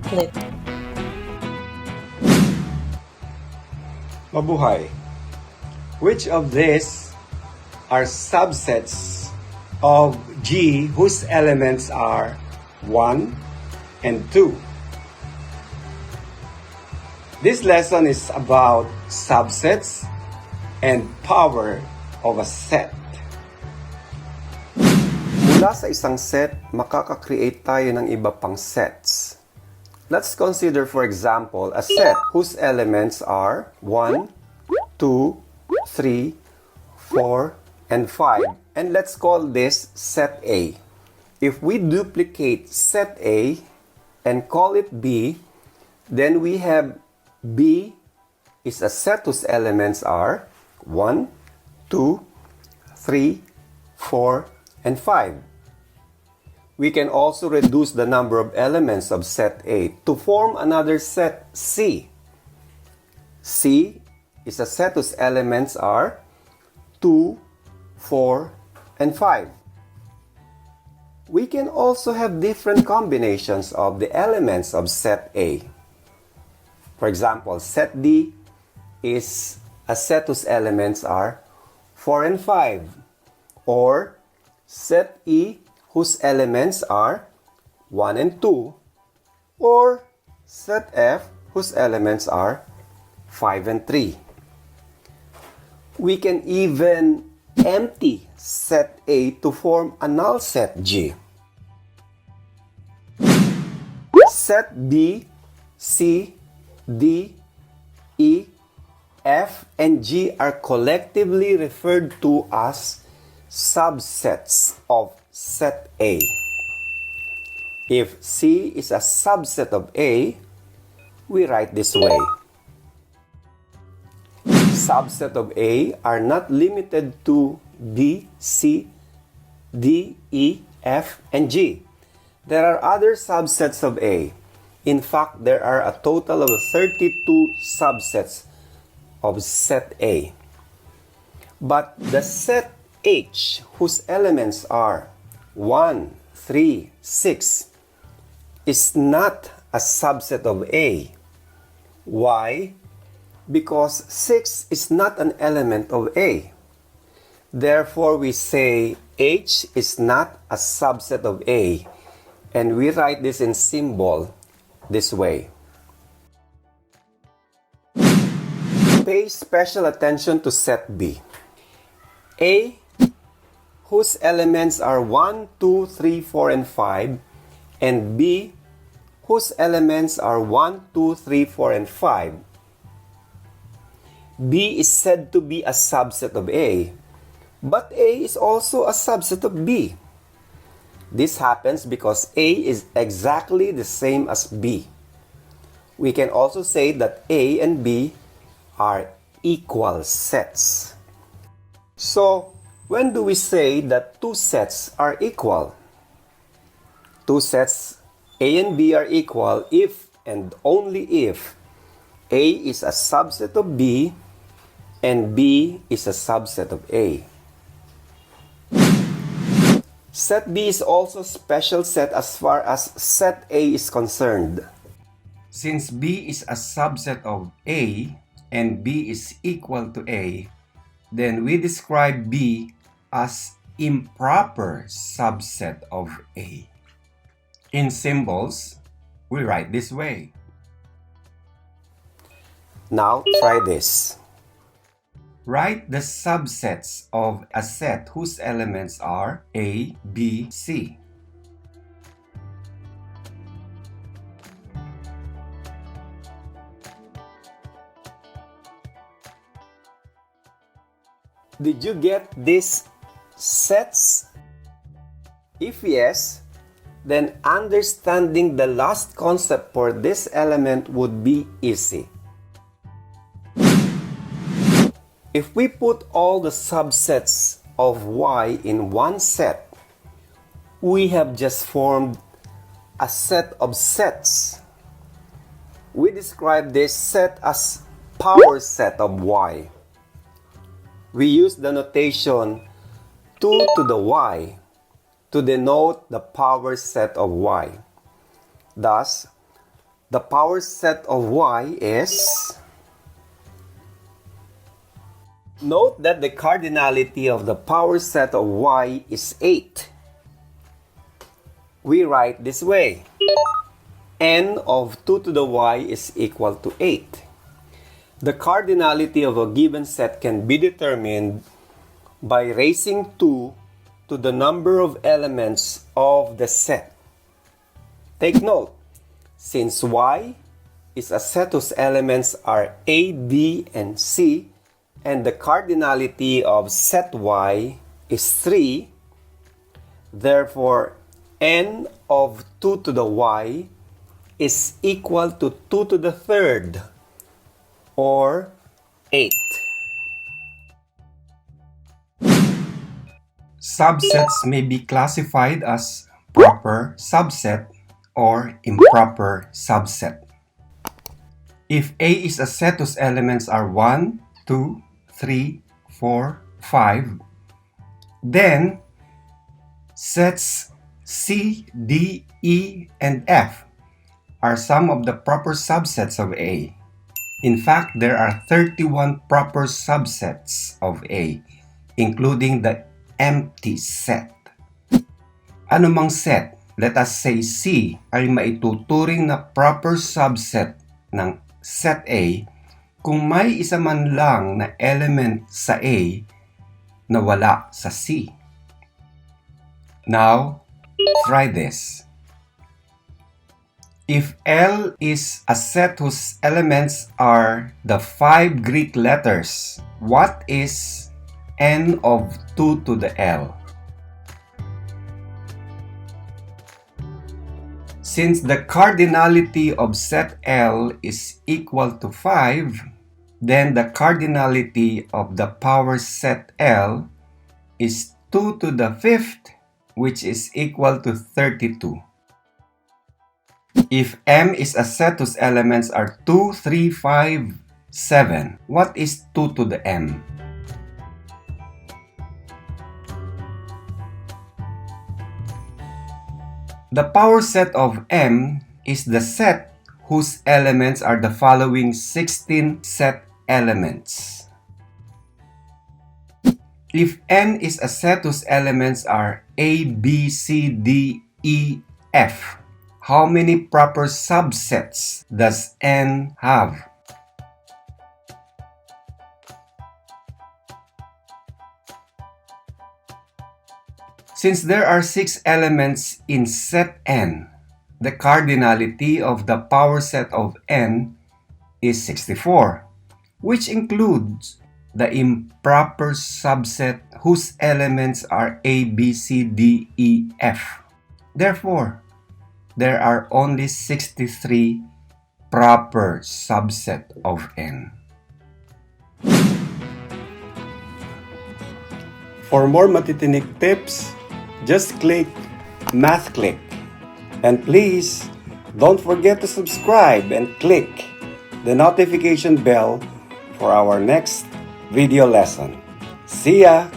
MathKlik. Mabuhay. Which of these are subsets of G whose elements are 1 and 2? This lesson is about subsets and power of a set. Mula sa isang set, makaka-create tayo ng iba pang sets. Let's consider, for example, a set whose elements are 1, 2, 3, 4, and 5. And let's call this set A. If we duplicate set A and call it B, then we have B is a set whose elements are 1, 2, 3, 4, and 5. We can also reduce the number of elements of set A to form another set C. C is a set whose elements are 2, 4, and 5. We can also have different combinations of the elements of set A. For example, set D is a set whose elements are 4 and 5. Or set E whose elements are 1 and 2, or set F whose elements are 5 and 3. We can even empty set A to form a null set G. Set B, C, D, E, F, and G are collectively referred to as subsets of set A. If C is a subset of A, we write this way. Subset of A are not limited to B, C, D, E, F, and G. There are other subsets of A. In fact, there are a total of 32 subsets of set A. But the set H, whose elements are 1, 3, 6, is not a subset of A. Why? Because 6 is not an element of A. Therefore, we say H is not a subset of A, and we write this in symbol this way. Pay special attention to set B. A, whose elements are 1, 2, 3, 4, and 5, and B, whose elements are 1, 2, 3, 4, and 5. B is said to be a subset of A, but A is also a subset of B. This happens because A is exactly the same as B. We can also say that A and B are equal sets. So, when do we say that two sets are equal? Two sets A and B are equal if and only if A is a subset of B and B is a subset of A. Set B is also a special set as far as set A is concerned. Since B is a subset of A and B is equal to A, then we describe B as improper subset of A. In symbols, we write this way. Now try this. Write the subsets of a set whose elements are A, B, C. Did you get these sets? If yes, then understanding the last concept for this element would be easy. If we put all the subsets of Y in one set, we have just formed a set of sets. We describe this set as power set of Y. We use the notation 2 to the Y to denote the power set of Y. Thus, The power set of y is... Note that the cardinality of the power set of y is 8. We write this way. N of 2 to the y is equal to 8. The cardinality of a given set can be determined by raising 2 to the number of elements of the set. Take note, since y is a set whose elements are A, B, and C, and the cardinality of set y is 3, therefore n of 2 to the y is equal to 2 to the third, or 8. Subsets may be classified as proper subset or improper subset. If A is a set whose elements are 1, 2, 3, 4, 5, then sets C, D, E, and F are some of the proper subsets of A. In fact, there are 31 proper subsets of A, including the empty set. Anumang set, let us say C, ay maituturing na proper subset ng set A kung may isa man lang na element sa A na wala sa C. Now, try this. If L is a set whose elements are the 5 Greek letters, what is n of 2 to the L? Since the cardinality of set L is equal to 5, then the cardinality of the power set L is 2 to the 5th, which is equal to 32. If M is a set whose elements are 2, 3, 5, 7, what is 2 to the M? The power set of M is the set whose elements are the following 16 set elements. If N is a set whose elements are A, B, C, D, E, F, how many proper subsets does N have? Since there are 6 elements in set N, the cardinality of the power set of N is 64, which includes the improper subset whose elements are A, B, C, D, E, F. Therefore, there are only 63 proper subset of N. For more matitinik tips, just click MathKlik. And please, don't forget to subscribe and click the notification bell for our next video lesson. See ya!